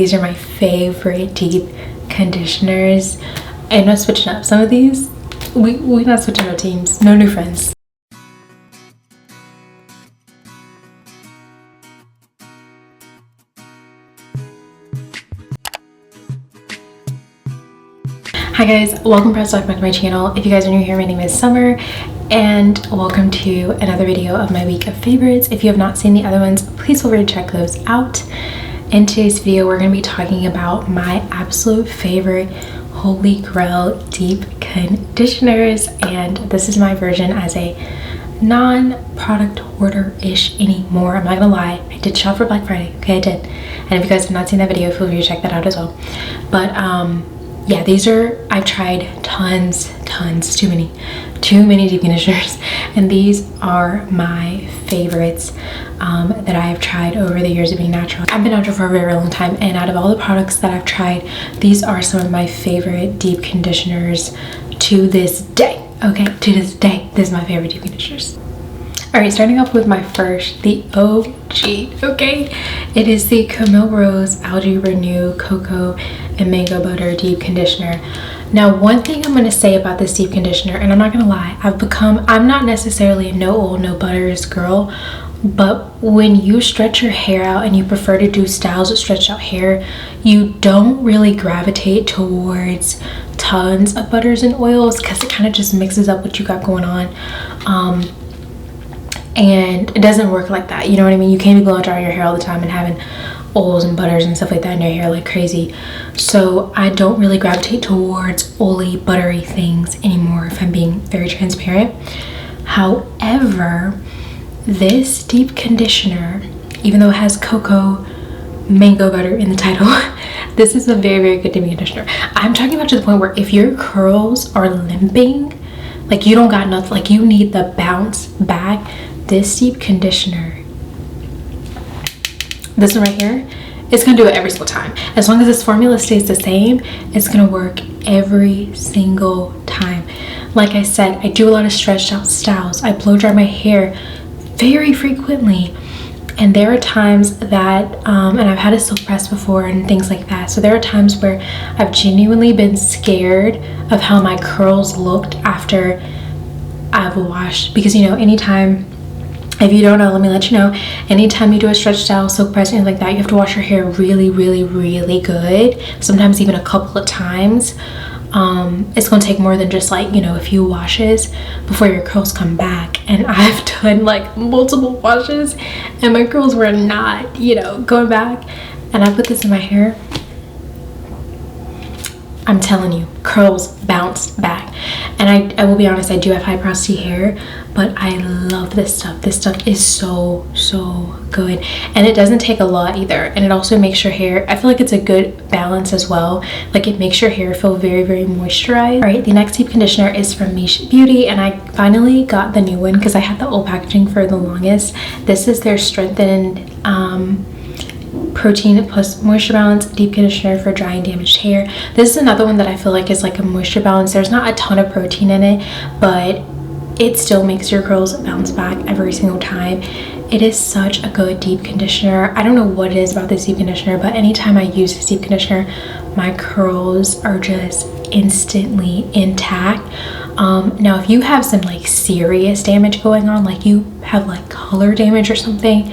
These are my favorite deep conditioners. I'm not switching up. Some of these, we're not switching our teams. No new friends. Hi guys, welcome back to my channel. If you guys are new here, my name is Summer and welcome to another video of my week of favorites. If you have not seen the other ones, please feel free to check those out. In today's video, we're going to be talking about my absolute favorite holy grail deep conditioners, and this is my version as a non-product hoarder-ish anymore. I'm not gonna lie, I did shop for Black Friday. Okay, I did. And if you guys have not seen that video, feel free to check that out as well. But yeah, these are, I've tried tons, too many deep conditioners, and these are my favorites that I've tried over the years of being natural. I've been natural for a very long time, and out of all the products that I've tried, these are some of my favorite deep conditioners to this day. Okay, to this day, this is my favorite deep conditioners. All right, starting off with my first, the OG, okay? It is the Camille Rose Algae Renew Cocoa and Mango Butter Deep Conditioner. Now, one thing I'm gonna say about this deep conditioner, and I'm not gonna lie, I'm not necessarily a no oil, no butters girl, but when you stretch your hair out and you prefer to do styles of stretched out hair, you don't really gravitate towards tons of butters and oils because it kind of just mixes up what you got going on. And it doesn't work like that, you know what I mean? You can't be blowing drying your hair all the time and having oils and butters and stuff like that in your hair like crazy. So I don't really gravitate towards oily, buttery things anymore, if I'm being very transparent. However, this deep conditioner, even though it has cocoa mango butter in the title, this is a very good deep conditioner. I'm talking about to the point where if your curls are limping, like you don't got nothing, like you need the bounce back, this deep conditioner, this one right here, it's gonna do it every single time. As long as this formula stays the same, it's gonna work every single time. Like I said, I do a lot of stretched out styles. I blow dry my hair very frequently, and there are times that and I've had a silk press before and things like that, so there are times where I've genuinely been scared of how my curls looked after I've washed, because you know, anytime, if you don't know, let me let you know, anytime you do a stretch style, silk press, anything like that, you have to wash your hair really good, sometimes even a couple of times. It's gonna take more than just like, you know, a few washes before your curls come back. And I've done like multiple washes and my curls were not, you know, going back. And I put this in my hair, I'm telling you, curls bounce back. And I will be honest, I do have high porosity hair, but I love this stuff. This stuff is so good, and it doesn't take a lot either, and it also makes your hair, I feel like it's a good balance as well. Like it makes your hair feel very moisturized. All right, the next deep conditioner is from Miche Beauty, and I finally got the new one because I had the old packaging for the longest. This is their strengthened protein plus moisture balance deep conditioner for dry and damaged hair. This is another one that I feel like is like a moisture balance. There's not a ton of protein in it, but it still makes your curls bounce back every single time. It is such a good deep conditioner. I don't know what it is about this deep conditioner, but anytime I use this deep conditioner, my curls are just instantly intact. Now if you have some like serious damage going on, like you have like color damage or something,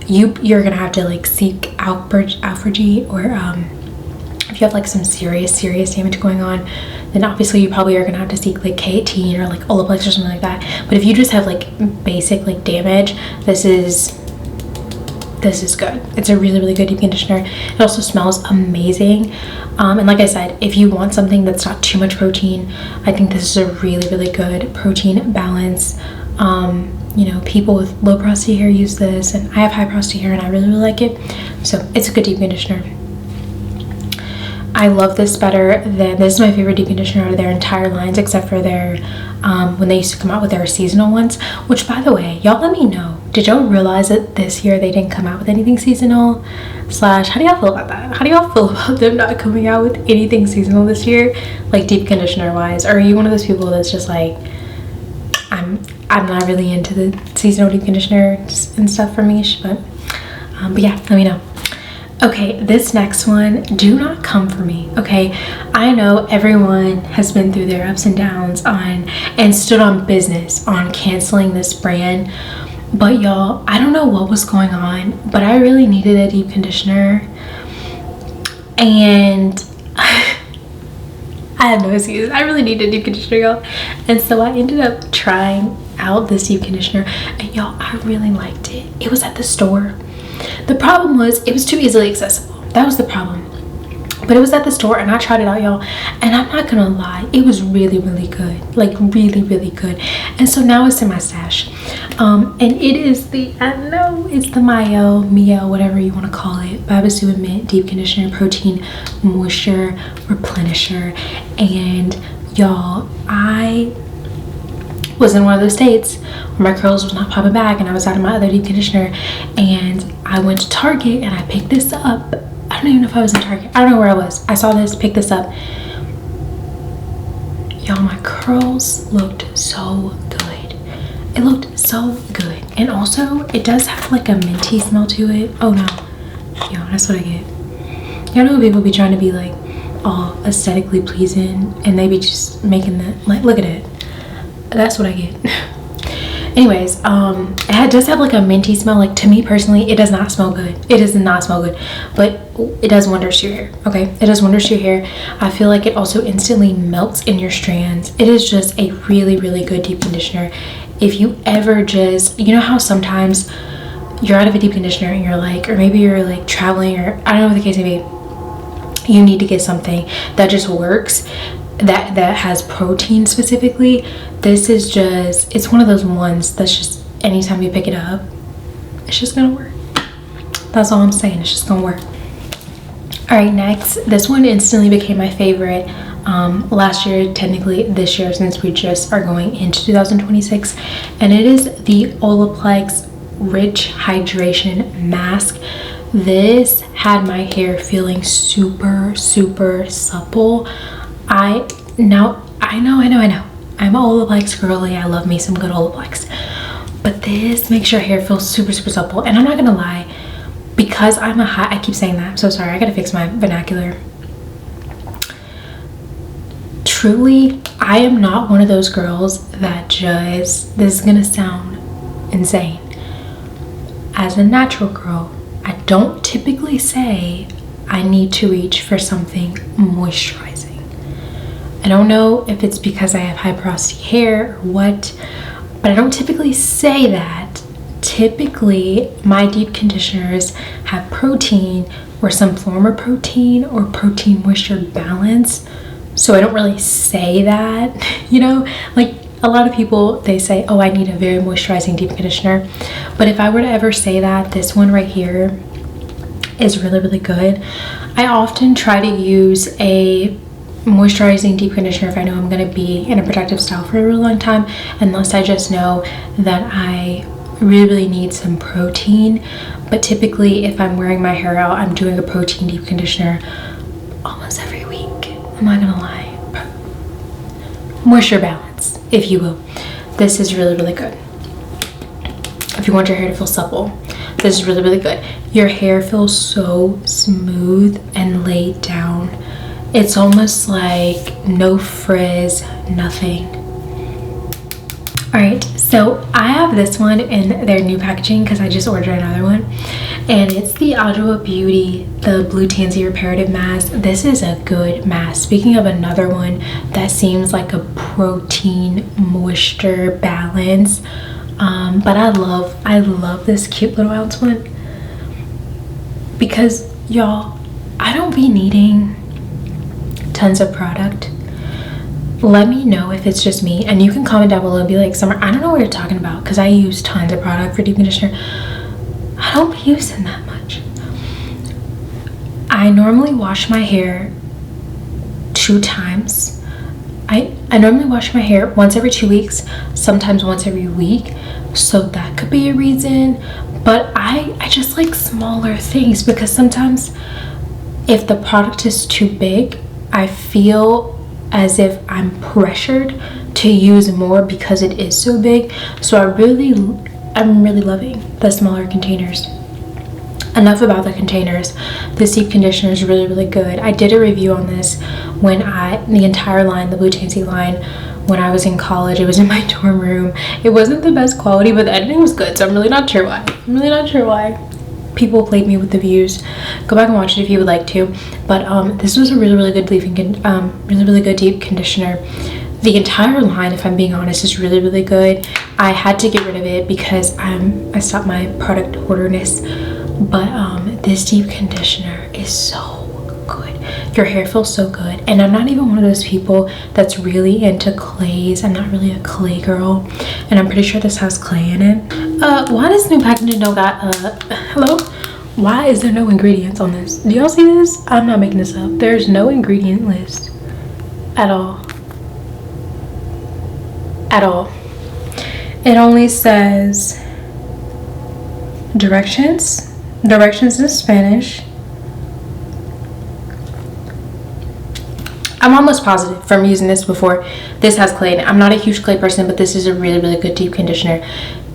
you're gonna have to like seek out Alfregie, or if you have like some serious damage going on, then obviously you probably are gonna have to seek like K18 or like Olaplex or something like that. But if you just have like basic like damage, this is good. It's a really good deep conditioner. It also smells amazing, and like I said, if you want something that's not too much protein, I think this is a really good protein balance. You know, people with low porosity hair use this, and I have high porosity hair and I really like it, so it's a good deep conditioner. I love this better than, this is my favorite deep conditioner out of their entire lines, except for their when they used to come out with their seasonal ones, which by the way, y'all let me know, did y'all realize that this year they didn't come out with anything seasonal? Slash, how do y'all feel about that? How do y'all feel about them not coming out with anything seasonal this year, like deep conditioner wise? Or are you one of those people that's just like, I'm not really into the seasonal deep conditioner and stuff for me, but yeah, let me know. Okay, this next one, do not come for me, okay? I know everyone has been through their ups and downs on and stood on business on canceling this brand, but y'all, I don't know what was going on, but I really needed a deep conditioner, and I had no excuse. I really needed a deep conditioner, y'all, and so I ended up trying out this deep conditioner, and y'all, I really liked it. It was at the store. The problem was it was too easily accessible. That was the problem. But it was at the store and I tried it out, y'all, and I'm not gonna lie, it was really, really good. Like really, really good. And so now it's in my stash. And it is the, I know it's the Mio, whatever you want to call it, Babasu and Mint Deep Conditioner Protein Moisture Replenisher. And y'all, I was in one of those states where my curls was not popping back and I was out of my other deep conditioner, and I went to Target and I picked this up. I don't even know if I was in Target. I don't know where I was. I saw this, picked this up. Y'all, my curls looked so good. It looked so good. And also, it does have like a minty smell to it. Oh no. Yo, that's what I get. Y'all know people be trying to be like all aesthetically pleasing and they be just making that, like, look at it. That's what I get. Anyways, it does have like a minty smell. Like, to me personally, it does not smell good. It does not smell good, but it does wonders to your hair. Okay, it does wonders to your hair. I feel like it also instantly melts in your strands. It is just a really, really good deep conditioner. If you ever just, you know how sometimes you're out of a deep conditioner and you're like, or maybe you're like traveling, or I don't know what the case may be, you need to get something that just works, that has protein specifically. This is just, it's one of those ones that's just, anytime you pick it up, it's just gonna work. That's all I'm saying, it's just gonna work. All right, next, this one instantly became my favorite last year, technically this year, since we just are going into 2026, and it is the Olaplex Rich Hydration Mask. This had my hair feeling super, super supple. I know. I'm a Olaplex girly. I love me some good Olaplex. But this makes your hair feel super, super supple. And I'm not gonna lie, because I'm a high, I keep saying that, I'm so sorry, I gotta fix my vernacular. Truly, I am not one of those girls that just, this is gonna sound insane. As a natural girl, I don't typically say I need to reach for something moisturizing. I don't know if it's because I have high porosity hair or what, but I don't typically say that. Typically, my deep conditioners have protein or some form of protein or protein moisture balance. So I don't really say that, you know, like a lot of people, they say, oh, I need a very moisturizing deep conditioner. But if I were to ever say that, this one right here is really, really good. I often try to use a moisturizing deep conditioner if I know I'm going to be in a protective style for a really long time, unless I just know that I really need some protein. But typically, if I'm wearing my hair out, I'm doing a protein deep conditioner almost every week. I'm not gonna lie. Moisture balance, if you will. This is really, really good. If you want your hair to feel supple, this is really, really good. Your hair feels so smooth and laid down. It's almost like no frizz, nothing. All right, so I have this one in their new packaging because I just ordered another one, and it's the Adwoa Beauty, the Blue Tansy Reparative Mask. This is a good mask. Speaking of another one that seems like a protein moisture balance, but I love this cute little ounce one, because y'all, I don't be needing tons of product. Let me know if it's just me, and you can comment down below and be like, Summer, I don't know what you're talking about, because I use tons of product for deep conditioner. I don't be using that much. I normally wash my hair 2 times. I normally wash my hair once every 2 weeks, sometimes once every week, so that could be a reason. But I just like smaller things, because sometimes if the product is too big, I feel as if I'm pressured to use more because it is so big. So I'm really loving the smaller containers. enough about the containers. This deep conditioner is really, really good. I did a review on this when the entire line, the Blue Tansy line, when I was in college. It was in my dorm room. It wasn't the best quality, but the editing was good, so I'm really not sure why. People played me with the views. Go back and watch it if you would like to. But this was a really, really good really good deep conditioner. The entire line, if I'm being honest, is really, really good. I had to get rid of it because I stopped my product hoarderness. But this deep conditioner is so good. Your hair feels so good. And I'm not even one of those people that's really into clays. I'm not really a clay girl. And I'm pretty sure this has clay in it. Why does new packaging know that? Hello? Why is there no ingredients on this? Do y'all see this? I'm not making this up. There's no ingredient list at all. At all. It only says directions in Spanish. I'm almost positive from using this before, this has clay in it. I'm not a huge clay person, but this is a really, really good deep conditioner.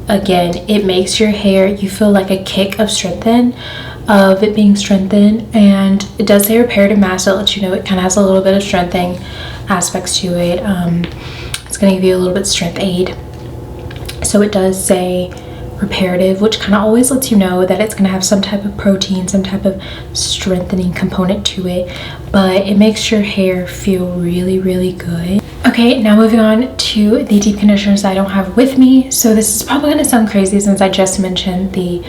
Again, it makes your hair, you feel like a kick of it being strengthened, and it does say reparative mask. That lets you know it kind of has a little bit of strengthening aspects to it. It's going to give you a little bit strength aid. So it does say reparative, which kind of always lets you know that it's going to have some type of protein, some type of strengthening component to it, but it makes your hair feel really, really good. Okay, now moving on to the deep conditioners that I don't have with me. So this is probably going to sound crazy since I just mentioned the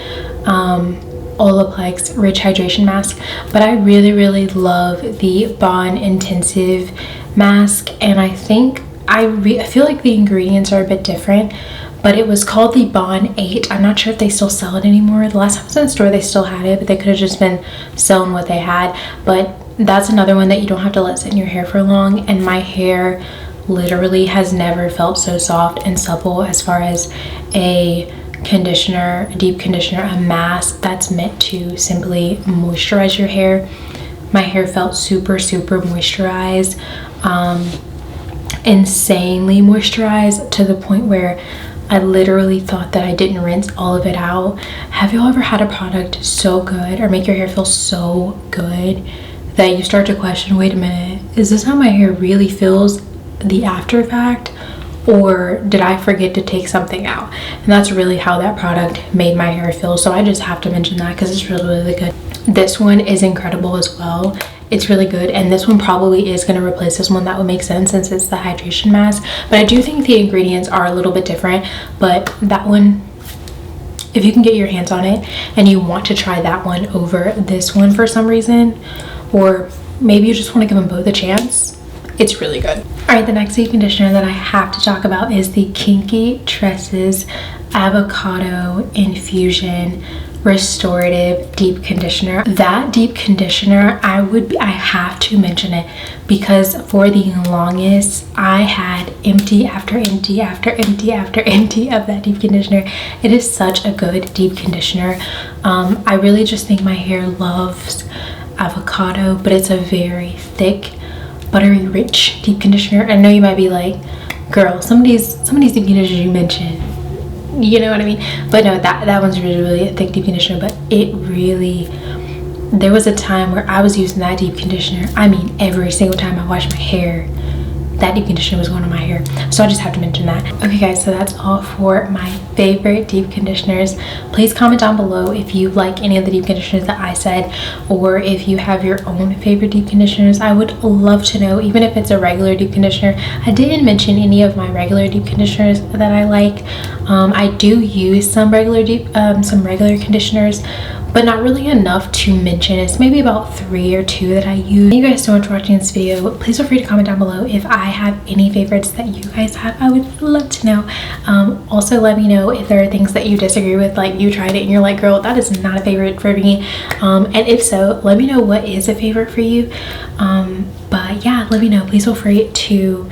Olaplex Rich Hydration Mask, but I really, really love the Bond Intensive Mask, and I think I feel like the ingredients are a bit different, but it was called the Bond 8. I'm not sure if they still sell it anymore. The last time I was in the store, they still had it, but they could have just been selling what they had. But that's another one that you don't have to let sit in your hair for long, and my hair literally has never felt so soft and supple as far as a conditioner, a deep conditioner, a mask that's meant to simply moisturize your hair. My hair felt super, super moisturized, insanely moisturized, to the point where I literally thought that I didn't rinse all of it out. Have y'all ever had a product so good or make your hair feel so good that you start to question, wait a minute, is this how my hair really feels the after fact, or did I forget to take something out? And that's really how that product made my hair feel. So I just have to mention that because it's really, really good. This one is incredible as well. It's really good, and this one probably is going to replace this one. That would make sense since it's the hydration mask, but I do think the ingredients are a little bit different. But that one, if you can get your hands on it and you want to try that one over this one for some reason, or maybe you just want to give them both a chance, it's really good. All right, the next deep conditioner that I have to talk about is the Kinky Tresses Avocado Infusion Restorative Deep Conditioner. That deep conditioner, I have to mention it because for the longest I had empty after empty after empty after empty of that deep conditioner. It is such a good deep conditioner. I really just think my hair loves avocado, but it's a very thick, buttery, rich deep conditioner. I know you might be like, girl, some of these deep conditioners you mentioned, you know what I mean? But no, that one's really, really a thick deep conditioner. But it really, there was a time where I was using that deep conditioner. I mean, every single time I washed my hair, that deep conditioner was going on my hair. So I just have to mention that. Okay guys, so that's all for my favorite deep conditioners. Please comment down below if you like any of the deep conditioners that I said, or if you have your own favorite deep conditioners. I would love to know, even if it's a regular deep conditioner. I didn't mention any of my regular deep conditioners that I like. I do use some regular conditioners, but not really enough to mention. It's maybe about 3 or 2 that I use. Thank you guys so much for watching this video. Please feel free to comment down below if I have any favorites that you guys have. I would love to know. Also let me know if there are things that you disagree with, like you tried it and you're like, girl, that is not a favorite for me. And if so, let me know what is a favorite for you. But yeah, let me know. Please feel free to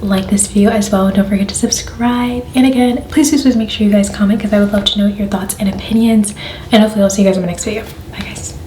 like this video as well. Don't forget to subscribe, and again, please make sure you guys comment because I would love to know your thoughts and opinions, and hopefully I'll see you guys in my next video. Bye guys.